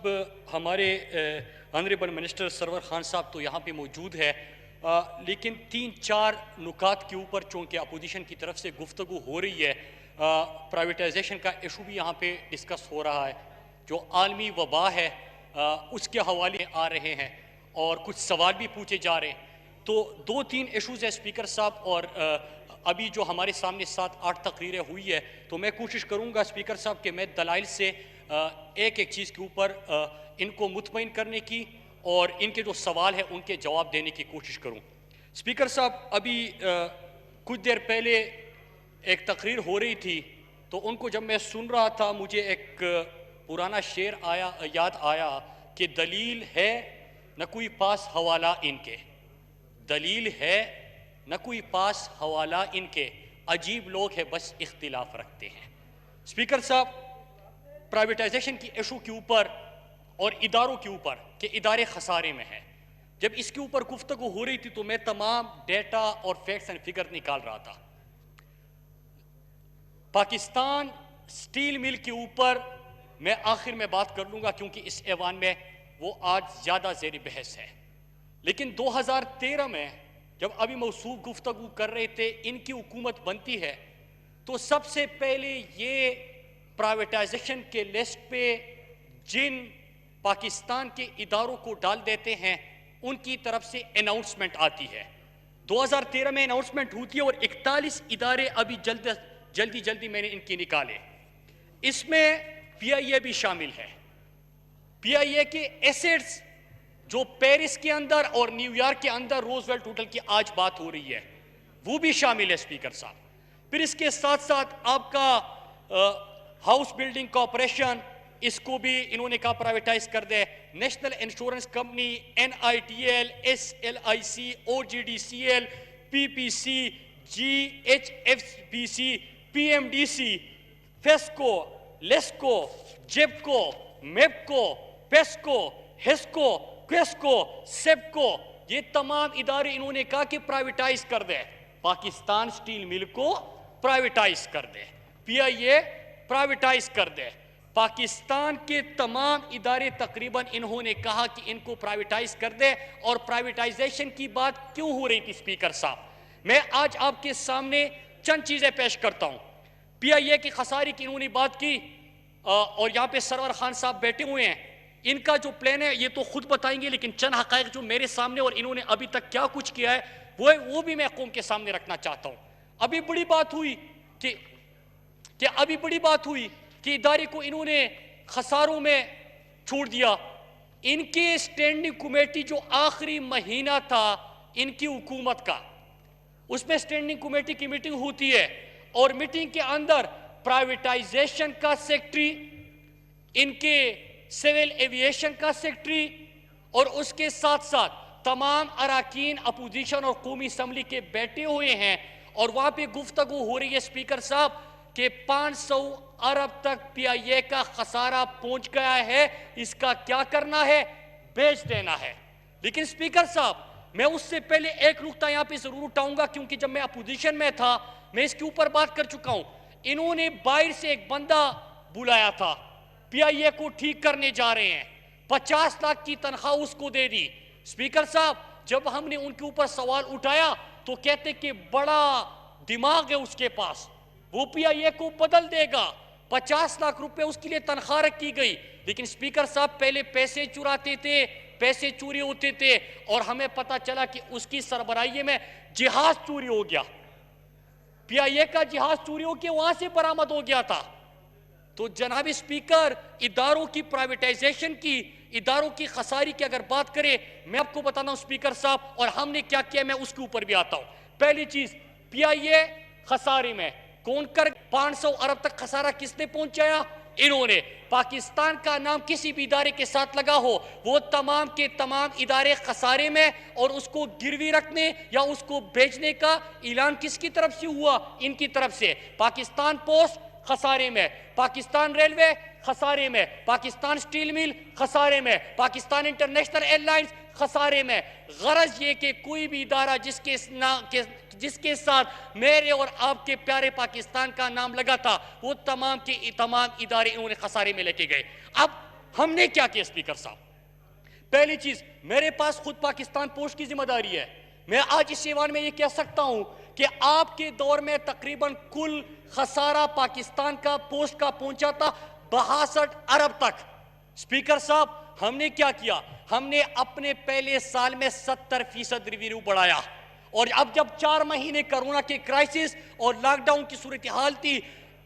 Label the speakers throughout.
Speaker 1: صاحب ہمارے honourable minister Sarwar Khan صاحب تو یہاں پہ موجود ہے، لیکن 3-4 نکات کے اوپر چونکہ اپوزیشن کی طرف سے گفتگو ہو رہی ہے، پرائیویٹائزیشن کا ایشو بھی یہاں پہ ڈسکس ہو رہا ہے، جو عالمی وبا ہے اس کے حوالے آ رہے ہیں اور کچھ سوال بھی پوچھے جا رہے ہیں۔ تو 2-3 ایشوز ہیں اسپیکر صاحب، اور ابھی جو ہمارے سامنے 7-8 تقریریں ہوئی ہے، تو میں کوشش کروں گا اسپیکر صاحب کہ میں دلائل سے ایک ایک چیز کے اوپر ان کو مطمئن کرنے کی اور ان کے جو سوال ہیں ان کے جواب دینے کی کوشش کروں۔ اسپیکر صاحب، ابھی کچھ دیر پہلے ایک تقریر ہو رہی تھی، تو ان کو جب میں سن رہا تھا مجھے ایک پرانا شعر یاد آیا کہ دلیل ہے نہ کوئی پاس حوالہ ان کے، دلیل ہے نہ کوئی پاس حوالہ ان کے، عجیب لوگ ہیں بس اختلاف رکھتے ہیں۔ اسپیکر صاحب، پرائیویٹائزیشن کی ایشو کے اوپر اور اداروں کے اوپر کہ ادارے خسارے میں ہیں، جب اس کے اوپر گفتگو ہو رہی تھی تو میں تمام ڈیٹا اور فیکٹس اینڈ فگر نکال رہا تھا۔ پاکستان سٹیل مل کے اوپر میں آخر میں بات کر لوں گا کیونکہ اس ایوان میں وہ آج زیادہ زیر بحث ہے، لیکن 2013 میں جب ابھی موصوف گفتگو کر رہے تھے ان کی حکومت بنتی ہے، تو سب سے پہلے یہ پرائیویٹائزیشن کے لسٹ پہ جن پاکستان کے اداروں کو ڈال دیتے ہیں ان کی طرف سے اناؤنسمنٹ آتی ہے۔ 2013 میں اناؤنسمنٹ ہوتی ہے اور 41 ادارے ابھی جلدی میں نے ان کی نکالے۔ اس میں پی آئی اے بھی شامل ہے۔ پی آئی اے کے ایسیٹس جو پیرس کے اندر اور نیو یارک کے اندر روزویلٹ ہوٹل کی آج بات ہو رہی ہے وہ بھی شامل ہے اسپیکر صاحب۔ پھر اس کے ساتھ ساتھ آپ کا ہاؤس بلڈنگ کارپوریشن، اس کو بھی انہوں نے کہا پرائیویٹائز کر دے، national insurance company, N I T L, S L I C, O G D C L, P P C, G H F P C, P M D C, FESCO, LESCO, GEPCO, MEPCO, PESCO, HESCO, QESCO, SEPCO, یہ تمام ادارے انہوں نے کہا کہ پرائیویٹائز کر دے، پاکستان سٹیل مل کو پرائیویٹائز کر دے، پی آئی اے پرائیویٹائز کر دے۔ پاکستان کے تمام ادارے تقریباً انہوں نے کہا کہ ان کو پرائیویٹائز کر دے۔ اور پرائیویٹائزیشن کی بات کیوں ہو رہی تھی اسپیکر صاحب، میں آج آپ کے سامنے چند چیزیں پیش کرتا ہوں۔ پی آئی اے کی خسارے کی انہوں نے بات کی، اور یہاں پہ سرور خان صاحب بیٹھے ہوئے ہیں، ان کا جو پلان ہے یہ تو خود بتائیں گے، لیکن چند حقائق جو میرے سامنے اور انہوں نے ابھی تک کیا کچھ کیا ہے وہ بھی میں قوم کے سامنے رکھنا چاہتا ہوں۔ ابھی بڑی بات ہوئی کہ ادارے کو انہوں نے خساروں میں چھوڑ دیا۔ ان کے سٹینڈنگ کمیٹی جو آخری مہینہ تھا ان کی حکومت کا، اس میں سٹینڈنگ کمیٹی کی میٹنگ ہوتی ہے اور میٹنگ کے اندر پرائیویٹائزیشن کا سیکٹری، ان کے سیول ایوییشن کا سیکٹری اور اس کے ساتھ ساتھ تمام اراکین اپوزیشن اور قومی اسمبلی کے بیٹھے ہوئے ہیں، اور وہاں پہ گفتگو ہو رہی ہے اسپیکر صاحب کہ 500 ارب تک پی آئی اے کا خسارہ پہنچ گیا ہے، اس کا کیا کرنا ہے؟ بیچ دینا ہے۔ لیکن اسپیکر صاحب، میں اس سے پہلے ایک نقطہ یہاں پہ ضرور اٹھاؤں گا کیونکہ جب میں اپوزیشن میں تھا میں اس کے اوپر بات کر چکا ہوں۔ انہوں نے باہر سے ایک بندہ بلایا تھا، پی آئی اے کو ٹھیک کرنے جا رہے ہیں، 50 لاکھ کی تنخواہ اس کو دے دی۔ اسپیکر صاحب، جب ہم نے ان کے اوپر سوال اٹھایا تو کہتے کہ بڑا دماغ ہے اس کے پاس، وہ پی آئی اے کو بدل دے گا، 50 لاکھ روپے اس کے لیے تنخواہ رکھی گئی۔ لیکن اسپیکر صاحب پہلے پیسے چراتے تھے، پیسے چوری ہوتے تھے، اور ہمیں پتا چلا کہ اس کی سربراہی میں جہاز چوری ہو گیا، پی آئی اے کا جہاز چوری ہو کے وہاں سے برآمد ہو گیا تھا۔ تو جناب اسپیکر، اداروں کی پرائیویٹائزیشن کی، اداروں کی خساری کی اگر بات کریں، میں آپ کو بتانا ہوں اسپیکر صاحب، اور ہم نے کیا کیا میں اس کے اوپر بھی آتا ہوں۔ پہلی چیز، پی آئی اے خسارے میں کون 500 ارب تک خسارہ کس نے پہنچایا؟ انہوں نے۔ پاکستان کا نام کسی بھی ادارے کے ساتھ لگا ہو، وہ تمام کے تمام ادارے خسارے میں، اور اس کو گروی رکھنے یا اس کو بیچنے کا اعلان کس کی طرف سے ہوا؟ ان کی طرف سے۔ پاکستان پوسٹ خسارے میں، پاکستان ریلوے خسارے میں، پاکستان سٹیل مل خسارے میں، پاکستان انٹرنیشنل ایئر لائنز خسارے میں۔ غرض یہ کہ کوئی بھی ادارہ جس کے ساتھ میرے اور آپ کے پیارے پاکستان کا نام لگا تھا، وہ تمام کے تمام ادارے انہوں نے خسارے میں لے کے گئے۔ اب ہم نے کیا کیا اسپیکر صاحب؟ پہلی چیز، میرے پاس خود پاکستان پوسٹ کی ذمہ داری ہے. میں آج اس ایوان میں یہ کہہ سکتا ہوں کہ آپ کے دور میں تقریباً کل خسارہ پاکستان کا پوسٹ کا پہنچا تھا 62 ارب تک. اسپیکر صاحب، ہم نے کیا کیا؟ ہم نے اپنے پہلے سال میں 70% ریونیو بڑھایا، اور اب جب 4 مہینے کرونا کے کرائسس اور لاک ڈاؤن کی صورتحال تھی،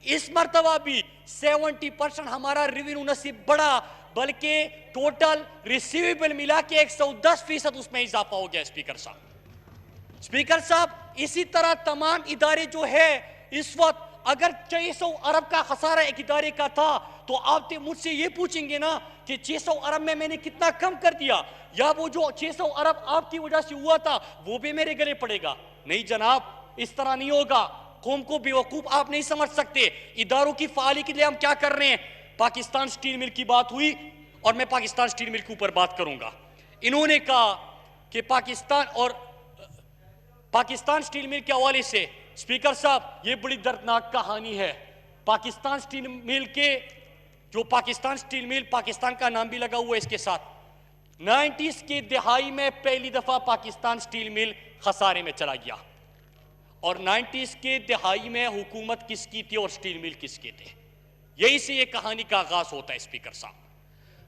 Speaker 1: اس مرتبہ بھی 70% ہمارا ریونیو نصیب بڑھا، بلکہ ٹوٹل ریسیویبل ملا کے 110% اس میں اضافہ ہو گیا. اسپیکر صاحب، اسی طرح تمام ادارے جو ہے اس وقت، اگر 600 ارب کا خسارہ ایک ادارے کا تھا تو آپ مجھ سے یہ پوچھیں گے نا کہ 600 ارب میں نے کتنا کم کر دیا، یا وہ جو 600 ارب آپ کی وجہ سے ہوا تھا وہ بھی میرے گلے پڑے گا؟ نہیں جناب، اس طرح نہیں ہوگا. قوم کو بیوقوف آپ نہیں سمجھ سکتے. اداروں کی فعالی کے لیے ہم کیا کر رہے ہیں؟ پاکستان سٹیل مل کی بات ہوئی اور میں پاکستان سٹیل مل کے اوپر بات کروں گا. انہوں نے کہا کہ پاکستان سٹیل مل کے حوالے سے اسپیکر صاحب یہ بڑی دردناک کہانی ہے. پاکستان سٹیل مل کے جو پاکستان سٹیل مل، پاکستان کا نام بھی لگا ہوا ہے اس کے ساتھ، 90s کی دہائی میں پہلی دفعہ پاکستان سٹیل مل خسارے میں چلا گیا. اور 90s کے دہائی میں حکومت کس کی تھی اور سٹیل مل کس کے تھے؟ یہی سے یہ کہانی کا آغاز ہوتا ہے. اسپیکر صاحب،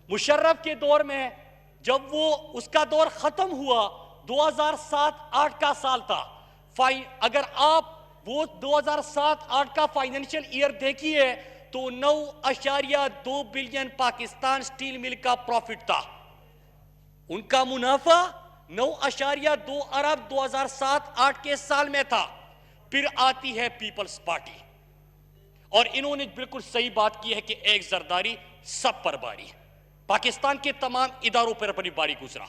Speaker 1: مشرف کے دور میں جب وہ اس کا دور ختم ہوا، 2007-8 کا سال تھا. اگر آپ وہ 2007-8 کا فائنینشل ایئر دیکھیے تو 9.2 بلین پاکستان سٹیل مل کا پروفٹ تھا. ان کا منافع 9.2 ارب 2007-8 کے سال میں تھا. پھر آتی ہے پیپلز پارٹی، اور انہوں نے بالکل صحیح بات کی ہے کہ ایک زرداری سب پر باری. پاکستان کے تمام اداروں پر اپنی باری گزرا.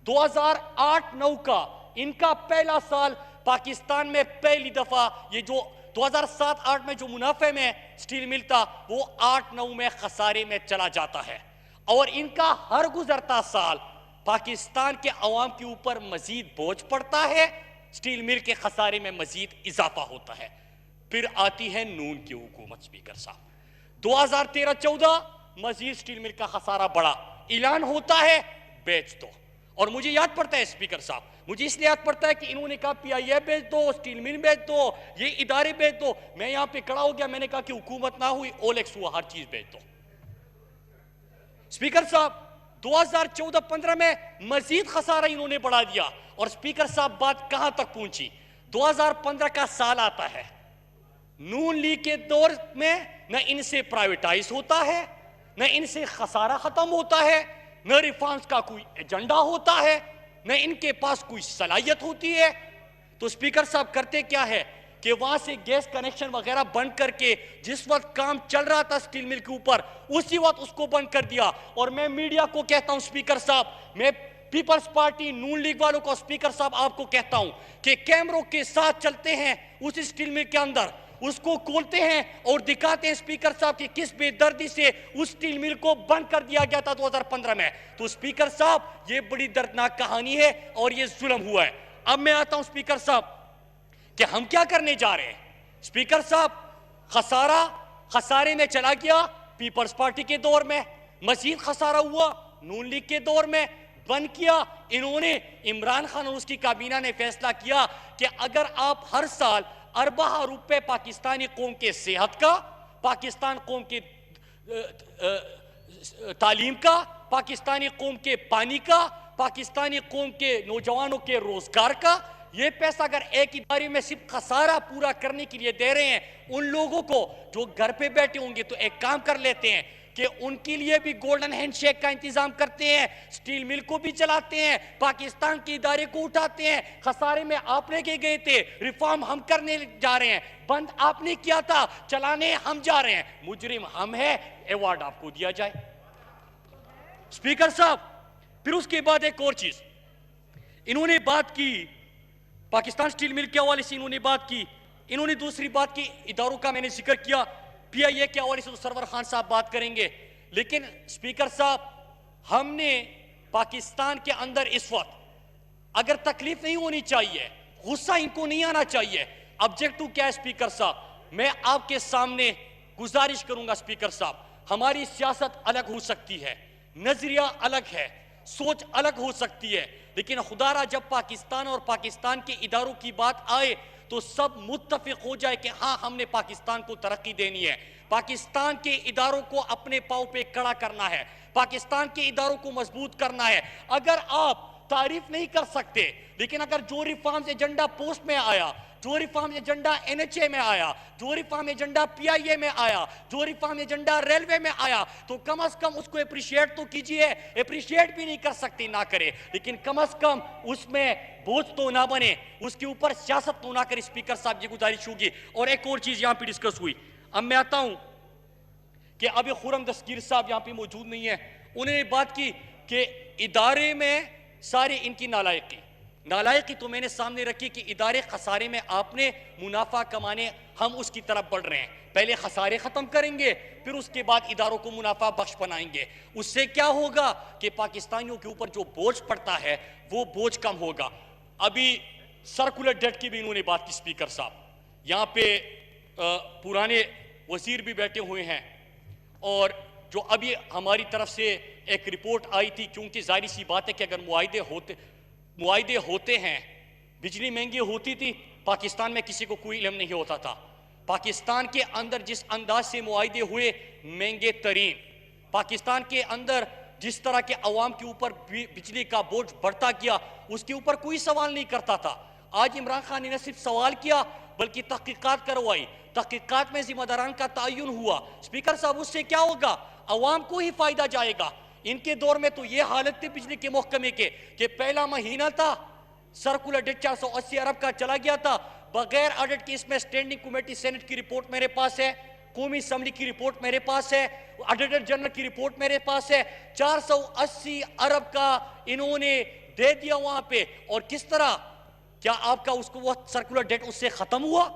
Speaker 1: 2008-9 کا ان کا پہلا سال، پاکستان میں پہلی دفعہ یہ جو 2007-8 میں جو منافع میں سٹیل مل تھا وہ 8-9 میں خسارے میں چلا جاتا ہے. اور ان کا ہر گزرتا سال پاکستان کے عوام کے اوپر مزید بوجھ پڑتا ہے، سٹیل مل کے خسارے میں مزید اضافہ ہوتا ہے. پھر آتی ہے نون کی حکومت. اسپیکر صاحب، 2013-14 مزید سٹیل مل کا خسارہ بڑھا، اعلان ہوتا ہے بیچ دو. اور مجھے یاد پڑتا ہے اسپیکر صاحب، مجھے اس لیے یاد پڑتا ہے کہ انہوں نے کہا پی آئی اے بیچ دو، سٹیل مل بیچ دو، یہ ادارے بیچ دو. میں یہاں پہ کھڑا ہو گیا، میں نے کہا کہ حکومت نہ ہوئی، اولیکس ہوا، ہر چیز بیچ دو. اسپیکر صاحب، 2014-15 میں مزید خسارہ انہوں نے بڑھا دیا. اور اسپیکر صاحب بات کہاں تک پہنچی؟ 2015 کا سال آتا ہے، نون لیگ کے دور میں نہ ان سے پرائیویٹائز ہوتا ہے، نہ ان سے خسارہ ختم ہوتا ہے، نہ ریفارمز کا کوئی ایجنڈا ہوتا ہے، نہ ان کے پاس کوئی صلاحیت ہوتی ہے. تو اسپیکر صاحب کرتے کیا ہے کہ وہاں سے گیس کنیکشن وغیرہ بند کر کے، جس وقت کام چل رہا تھا سٹیل مل کے اوپر اسی وقت اس کو بند کر دیا. اور میں میڈیا کو کہتا ہوں اسپیکر صاحب، میں پیپلز پارٹی نون لیگ والوں کو اسپیکر صاحب آپ کو کہتا ہوں کہ کیمروں کے ساتھ چلتے ہیں اس سٹیل مل کے اندر، اس کو کھولتے ہیں اور دکھاتے ہیں اسپیکر صاحب کہ کس بے دردی سے اس سٹیل مل کو بند کر دیا گیا تھا 2015 میں. تو اسپیکر صاحب یہ بڑی دردناک کہانی ہے اور یہ ظلم ہوا ہے. اب میں آتا ہوں اسپیکر صاحب کہ ہم کیا کرنے جا رہے ہیں. اسپیکر صاحب، خسارے میں چلا گیا پیپلز پارٹی کے دور میں، مزید خسارہ ہوا نون لیگ کے دور میں، بند کیا. انہوں نے، عمران خان اور اس کی کابینہ نے فیصلہ کیا کہ اگر آپ ہر سال اربہ روپے پاکستانی قوم کے صحت کا، پاکستان قوم کے تعلیم کا، پاکستانی قوم کے پانی کا، پاکستانی قوم کے نوجوانوں کے روزگار کا، یہ پیسہ اگر ایک ادارے میں صرف خسارہ پورا کرنے کے لیے دے رہے ہیں، ان لوگوں کو جو گھر پہ بیٹھے ہوں گے تو ایک کام کر لیتے ہیں کہ ان کے لیے بھی گولڈن ہینڈ شیک کا انتظام کرتے ہیں، سٹیل مل کو بھی چلاتے ہیں، پاکستان کے ادارے کو اٹھاتے ہیں. خسارے میں آپ لے کے گئے تھے، ریفارم ہم کرنے جا رہے ہیں، بند آپ نے کیا تھا، چلانے ہم جا رہے ہیں، مجرم ہم ہیں، ایوارڈ آپ کو دیا جائے. اسپیکر صاحب، پھر اس کے بعد ایک اور چیز انہوں نے بات کی، پاکستان سٹیل مل کے حوالے سے انہوں نے بات کی. انہوں نے دوسری بات کی، اداروں کا میں نے ذکر کیا، پی آئی اے کے حوالے سے تو سرور خان صاحب بات کریں گے. لیکن اسپیکر صاحب، ہم نے پاکستان کے اندر اس وقت اگر تکلیف نہیں ہونی چاہیے، غصہ ان کو نہیں آنا چاہیے. آبجیکٹو کیا ہے اسپیکر صاحب؟ میں آپ کے سامنے گزارش کروں گا اسپیکر صاحب، ہماری سیاست الگ ہو سکتی ہے نظریہ الگ ہے، سوچ الگ ہو سکتی ہے، لیکن خدا را جب پاکستان اور پاکستان کے اداروں کی بات آئے تو سب متفق ہو جائے کہ ہاں ہم نے پاکستان کو ترقی دینی ہے، پاکستان کے اداروں کو اپنے پاؤں پہ کھڑا کرنا ہے، پاکستان کے اداروں کو مضبوط کرنا ہے۔ اگر آپ تعریف نہیں کر سکتے، لیکن اگر جو ریفارمز ایجنڈا پوسٹ میں آیا، جو reform agenda N H A میں آیا، جو ریفارم ایجنڈا پی آئی اے میں آیا، جو ریفارم ایجنڈا ریلوے میں آیا، تو کم از کم اس کو اپریشیٹ تو کیجئے۔ اپریشیٹ بھی نہیں کر سکتے نہ کرے، لیکن کم از کم اس میں بوجھ تو نہ بنے، اس کے اوپر سیاست تو نہ کرے۔ اسپیکر صاحب یہ گزارش ہوگی۔ اور ایک اور چیز یہاں پہ ڈسکس ہوئی، اب میں آتا ہوں کہ ابھی خرم دستگیر صاحب یہاں پہ موجود نہیں ہیں، انہوں نے بات کی کہ ادارے میں ساری ان کی نالائقی تو میں نے سامنے رکھی کہ ادارے خسارے میں آپ نے منافع کمانے، ہم اس کی طرف بڑھ رہے ہیں، پہلے خسارے ختم کریں گے پھر اس کے بعد اداروں کو منافع بخش بنائیں گے۔ اس سے کیا ہوگا کہ پاکستانیوں کے اوپر جو بوجھ پڑتا ہے وہ بوجھ کم ہوگا۔ ابھی سرکولر ڈیٹ کی بھی انہوں نے بات کی اسپیکر صاحب، یہاں پہ پرانے وزیر بھی بیٹھے ہوئے ہیں، اور جو ابھی ہماری طرف سے ایک رپورٹ آئی تھی، کیونکہ ظاہری سی بات ہے کہ اگر معاہدے ہوتے ہیں، بجلی مہنگی ہوتی تھی، پاکستان میں کسی کو کوئی علم نہیں ہوتا تھا۔ پاکستان کے اندر جس انداز سے معاہدے ہوئے مہنگے ترین، پاکستان کے اندر جس طرح کے عوام کے اوپر بجلی کا بوجھ بڑھتا گیا، اس کے اوپر کوئی سوال نہیں کرتا تھا۔ آج عمران خان نے نہ صرف سوال کیا بلکہ تحقیقات کروائی، تحقیقات میں ذمہ داران کا تعین ہوا۔ اسپیکر صاحب اس سے کیا ہوگا؟ عوام کو ہی فائدہ جائے گا۔ ان کے دور میں تو یہ حالت تھی بجلی کے محکمے کے کہ پہلا مہینہ تھا، سرکولر ڈیٹ 480 ارب کا چلا گیا تھا بغیر آڈٹ کے۔ اس میں اسٹینڈنگ کمیٹی سینٹ کی رپورٹ میرے پاس ہے، قومی اسمبلی کی رپورٹ میرے پاس ہے، آڈیٹر جنرل کی رپورٹ میرے پاس ہے۔ 480 ارب کا انہوں نے دے دیا وہاں پہ، اور کس طرح؟ کیا آپ کا اس کو وہ سرکولر ڈیٹ اس سے ختم ہوا؟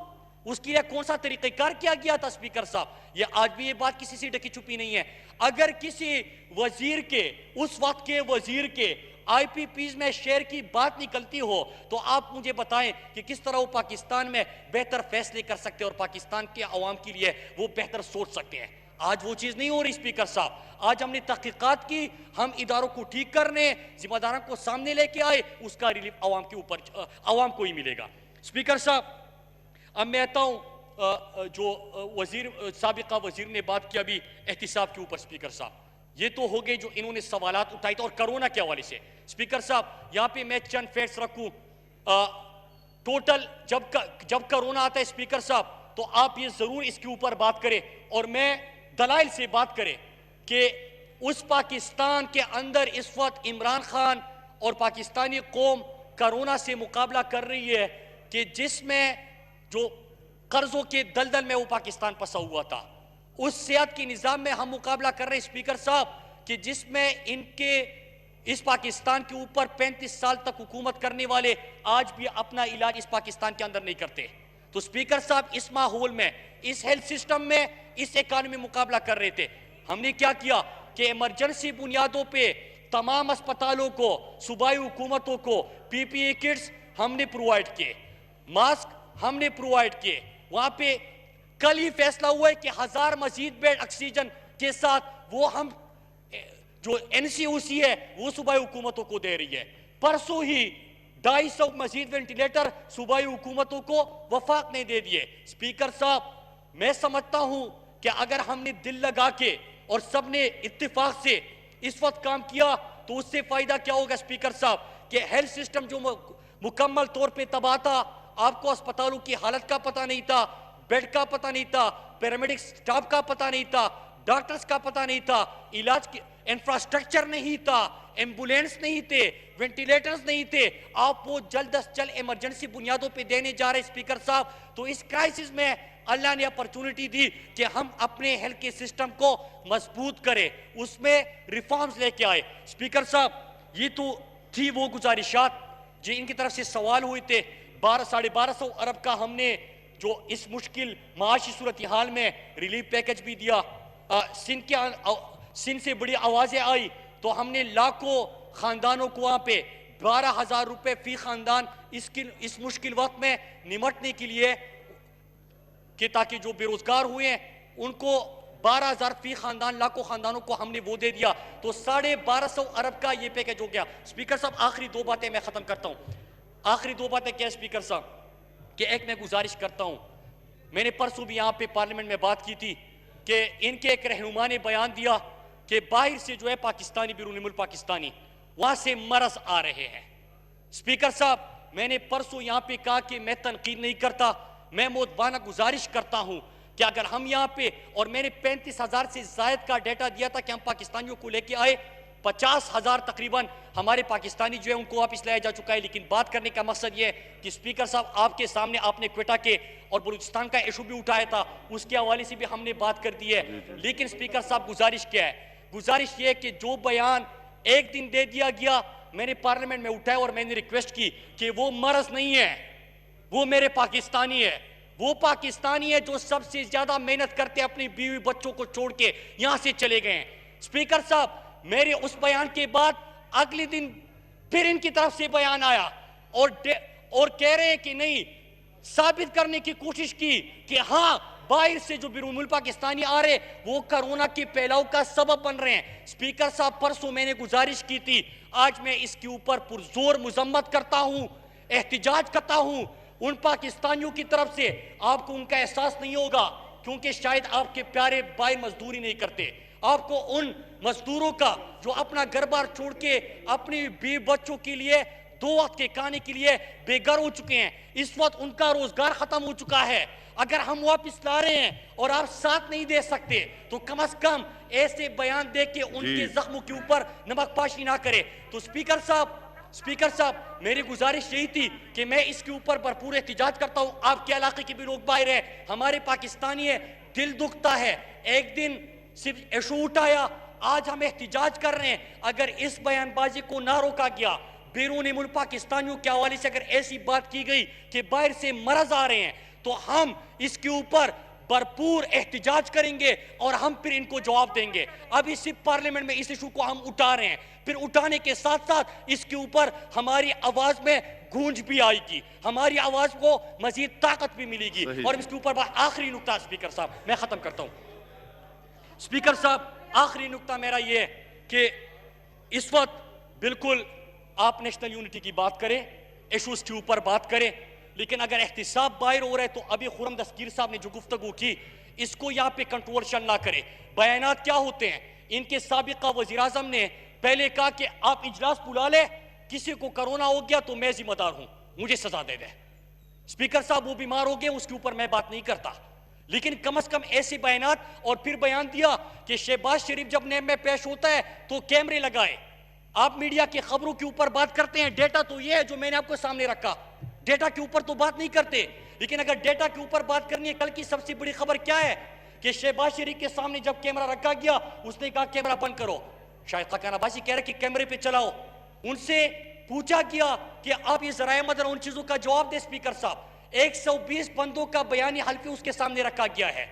Speaker 1: اس کے لیے کون سا طریقہ کار کیا گیا تھا؟ اسپیکر صاحب یہ آج بھی یہ بات کسی سے ڈکی چھپی نہیں ہے۔ اگر کسی وزیر کے، اس وقت کے وزیر کے آئی پی پیز میں شیئر کی بات نکلتی ہو تو آپ مجھے بتائیں کہ کس طرح وہ پاکستان میں بہتر فیصلے کر سکتے اور پاکستان کے عوام کے لیے وہ بہتر سوچ سکتے ہیں۔ آج وہ چیز نہیں ہو رہی اسپیکر صاحب۔ آج ہم نے تحقیقات کی، ہم اداروں کو ٹھیک کرنے، ذمہ داروں کو سامنے لے کے آئے، اس کا ریلیف عوام کے اوپر عوام کو ہی ملے گا۔ اسپیکر صاحب اب میں آتا ہوں جو سابقہ وزیر نے بات کیا بھی احتساب کے اوپر۔ اسپیکر صاحب یہ تو ہو گئے جو انہوں نے سوالات اٹھائے تھے، اور کرونا کے حوالے سے۔ اسپیکر صاحب یہاں پہ میں چند فیکٹس رکھوں، ٹوٹل جب کرونا آتا ہے اسپیکر صاحب تو آپ یہ ضرور اس کے اوپر بات کریں، اور میں دلائل سے بات کریں کہ اس پاکستان کے اندر اس وقت عمران خان اور پاکستانی قوم کرونا سے مقابلہ کر رہی ہے کہ جس میں جو قرضوں کے دلدل میں وہ پاکستان پھنسا ہوا تھا، اس صحت کے نظام میں ہم مقابلہ کر رہے ہیں اسپیکر صاحب کہ جس میں اس پاکستان کے اوپر 35 سال تک حکومت کرنے والے آج بھی اپنا علاج اس پاکستان کے اندر نہیں کرتے۔ تو اسپیکر صاحب اس ماحول میں، اس ہیلتھ سسٹم میں، اس اکانومی میں مقابلہ کر رہے تھے۔ ہم نے کیا کیا کہ ایمرجنسی بنیادوں پہ تمام اسپتالوں کو، صوبائی حکومتوں کو پی پی ای کٹس ہم نے پرووائڈ کیے، ماسک ہم نے پرووائڈ کیے۔ وہاں پہ کل ہی فیصلہ ہوا ہے کہ 1000 مزید بیڈ آکسیجن کے ساتھ وہ ہم جو این سی او سی ہے وہ صوبائی حکومتوں کو دے رہی ہے۔ پرسوں ہی 250 مزید وینٹیلیٹر صوبائی حکومتوں کو وفاق نے دے دیے۔ اسپیکر صاحب میں سمجھتا ہوں کہ اگر ہم نے دل لگا کے اور سب نے اتفاق سے اس وقت کام کیا تو اس سے فائدہ کیا ہوگا اسپیکر صاحب کہ ہیلتھ سسٹم جو مکمل طور پہ تباہ تھا، آپ کو اسپتالوں کی حالت کا پتہ نہیں تھا، بیڈ کا پتہ نہیں تھا، پیرامیڈک سٹاف کا پتہ نہیں تھا، ڈاکٹرز کا پتہ نہیں تھا، علاج کی انفراسٹرکچر نہیں تھا، ایمبولینس نہیں تھے، وینٹیلیٹرز نہیں تھے، آپ وہ جلد از جلد ایمرجنسی بنیادوں پہ دینے جا رہے اسپیکر صاحب۔ تو اس کرائسس میں اللہ نے اپرچونٹی دی کہ ہم اپنے ہیلتھ کے سسٹم کو مضبوط کریں، اس میں ریفارمز لے کے آئے۔ اسپیکر صاحب یہ تو تھی وہ گزارشات جو ان کی طرف سے سوال ہوئے تھے۔ 1250 ارب کا ہم نے جو اس مشکل معاشی صورتحال میں ریلیف پیکج بھی دیا۔ سندھ سے بڑی آوازیں آئی تو ہم نے لاکھوں خاندانوں کو وہاں پہ 12,000 روپے فی خاندان اس مشکل وقت میں نمٹنے کے لیے کہ تاکہ جو بے روزگار ہوئے ہیں ان کو 12,000 فی خاندان، لاکھوں خاندانوں کو ہم نے وہ دے دیا، تو 1250 ارب کا یہ پیکج ہو گیا۔ سپیکر صاحب آخری 2 باتیں میں ختم کرتا ہوں، آخری 2 باتیں کیا سپیکر صاحب کہ ایک میں گزارش کرتا ہوں، میں نے پرسوں بھی یہاں پہ پارلیمنٹ میں بات کی تھی کہ ان کے ایک رہنما نے بیان دیا کہ باہر سے جو ہے پاکستانی، بیرون ملک پاکستانی، وہاں سے مرض آ رہے ہیں۔ سپیکر صاحب میں نے پرسوں یہاں پہ کہا کہ میں تنقید نہیں کرتا، میں مؤدبانہ گزارش کرتا ہوں کہ اگر ہم یہاں پہ، اور میں نے 35,000 سے زائد کا ڈیٹا دیا تھا کہ ہم پاکستانیوں کو لے کے آئے، 50,000 تقریباً ہمارے پاکستانی جو ہے ان کو واپس لایا جا چکا ہے۔ لیکن بات کرنے کا مقصد یہ ہے کہ سپیکر صاحب آپ کے سامنے آپ نے کوئٹہ کے اور بلوچستان کا ایشو بھی اٹھایا تھا، اس کے حوالے سے بھی ہم نے بات کر دی ہے۔ لیکن سپیکر صاحب گزارش کیا ہے؟ گزارش یہ ہے کہ جو بیان ایک دن دے دیا گیا، میں نے پارلیمنٹ میں اٹھایا اور میں نے ریکویسٹ کی کہ وہ مرض نہیں ہے، وہ میرے پاکستانی ہے، وہ پاکستانی ہے جو سب سے زیادہ محنت کرتے اپنی بیوی بچوں کو چھوڑ کے یہاں سے چلے گئے ہیں۔ سپیکر صاحب میرے اس بیان کے بعد اگلے دن پھر ان کی طرف سے بیان آیا اور کہہ رہے ہیں کہ نہیں، ثابت کرنے کی کوشش کی کہ ہاں باہر سے جو بیرون ملک پاکستانی آ رہے وہ کرونا کے پھیلاؤ کا سبب بن رہے ہیں۔ سپیکر صاحب پرسوں میں نے گزارش کی تھی، آج میں اس کے اوپر پرزور مذمت کرتا ہوں، احتجاج کرتا ہوں ان پاکستانیوں کی طرف سے۔ آپ کو ان کا احساس نہیں ہوگا کیونکہ شاید آپ کے پیارے بھائی مزدوری نہیں کرتے، آپ کو ان مزدوروں کا جو اپنا گھر بار چھوڑ کے اپنی بیوی بچوں کے لیے 2 وقت کے کھانے کے لیے بے گھر ہو چکے ہیں، اس وقت ان کا روزگار ختم ہو چکا ہے۔ اگر ہم واپس لا رہے ہیں اور آپ ساتھ نہیں دے سکتے تو کم از کم ایسے بیان دے کے ان کے زخموں کے اوپر نمک پاشی نہ کرے۔ تو سپیکر صاحب میری گزارش یہی تھی کہ میں اس کے اوپر بھرپور احتجاج کرتا ہوں۔ آپ کے علاقے کے بھی لوگ باہر ہیں، ہمارے پاکستانی ہیں، دل دکھتا ہے۔ ایک دن صرف ایشو اٹھایا، آج ہم احتجاج کر رہے ہیں۔ اگر اس بیان بازی کو نہ روکا گیا، بیرون ملک پاکستانیوں کے حوالے سے اگر ایسی بات کی گئی کہ باہر سے مرض آ رہے ہیں، تو ہم اس کے اوپر بھرپور احتجاج کریں گے اور ہم پھر ان کو جواب دیں گے۔ اب اسی پارلیمنٹ میں اس ایشو کو ہم اٹھا رہے ہیں، پھر اٹھانے کے ساتھ ساتھ اس کے اوپر ہماری آواز میں گونج بھی آئے گی، ہماری آواز کو مزید طاقت بھی ملے گی۔ اور اس کے اوپر آخری نکتہ سپیکر صاحب میں ختم کرتا ہوں۔ سپیکر صاحب آخری نکتہ میرا یہ ہے کہ اس وقت بالکل آپ نیشنل یونٹی کی بات کریں، ایشوز کے اوپر بات کریں، لیکن اگر احتساب باہر ہو رہا ہے تو ابھی خرم دستگیر صاحب نے جو گفتگو کی اس کو یہاں پہ کنٹروورشل نہ کرے۔ بیانات کیا ہوتے ہیں؟ ان کے سابقہ وزیراعظم نے پہلے کہا کہ آپ اجلاس بلا لیں، کسی کو کرونا ہو گیا تو میں ذمہ دار ہوں، مجھے سزا دے دیں۔ سپیکر صاحب وہ بیمار ہو گئے، اس کے اوپر میں بات نہیں کرتا، لیکن کم از کم ایسے بیانات۔ اور پھر بیان دیا کہ شہباز شریف جب نیب میں پیش ہوتا ہے تو کیمرے لگائے۔ آپ میڈیا کی خبروں کے اوپر بات کرتے ہیں، ڈیٹا تو یہ ہے جو میں نے آپ کو سامنے رکھا، ڈیٹا کے اوپر تو بات نہیں کرتے۔ لیکن اگر ڈیٹا کے اوپر بات کرنی ہے، کل کی سب سے بڑی خبر کیا ہے کہ شہباز شریف کے سامنے جب کیمرہ رکھا گیا اس نے کہا کیمرہ بند کرو۔ شاید خاکان عباسی کہہ رہے کہ کیمرے پہ چلاؤ۔ ان سے پوچھا گیا کہ آپ یہ ذرائع مدد ان چیزوں کا جواب دیں۔ سپیکر صاحب 120 بندوں کا بیانی حلفی اس کے سامنے رکھا گیا ہے۔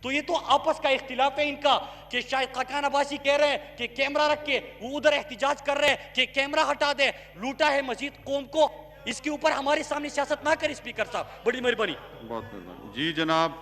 Speaker 1: تو یہ تو آپس کا اختلاف ہے ان کا کہ شاید خاکان عباسی کہہ رہے ہیں کہ کیمرہ رکھ کے، وہ ادھر احتجاج کر رہے ہیں کہ کیمرہ ہٹا دے، لوٹا ہے مزید قوم کو۔ اس کے اوپر ہمارے سامنے سیاست نہ کریں سپیکر صاحب، بڑی مہربانی۔
Speaker 2: بہت مہربانی جی جناب۔